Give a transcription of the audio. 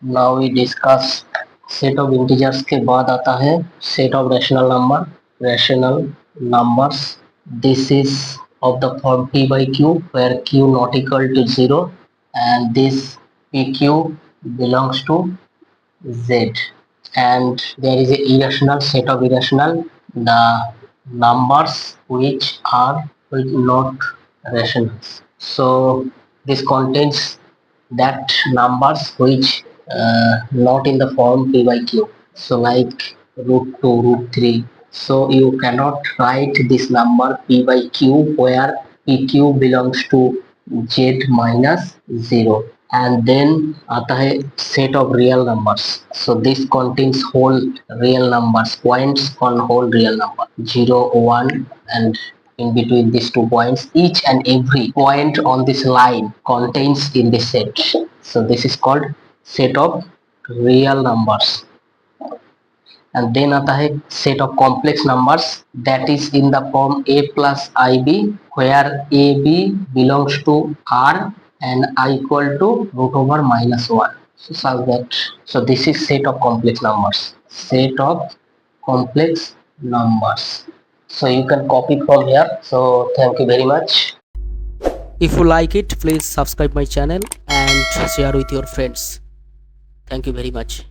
Now we discuss set of integers के बाद आता है set of rational number. Rational numbers. This is of the form p by q where q not equal to 0 and this pq belongs to z, and there is a irrational set of irrational, the numbers which are not rationals. So this contains that numbers which not in the form p by q, so like root 2, root 3. So you cannot write this number p by q where pq belongs to z minus 0. And then आता है set of real numbers. So this contains whole real numbers, points on whole real number 0, 1, and in between these 2 points, each and every point on this line contains in this set. So this is called set of real numbers. And then आता है set of complex numbers that is in the form a plus ib where ab belongs to r and I equal to root over minus 1. So solve that. So this is set of complex numbers. Set of complex numbers. So you can copy from here. So thank you very much. If you like it, please subscribe my channel and share with your friends. Thank you very much.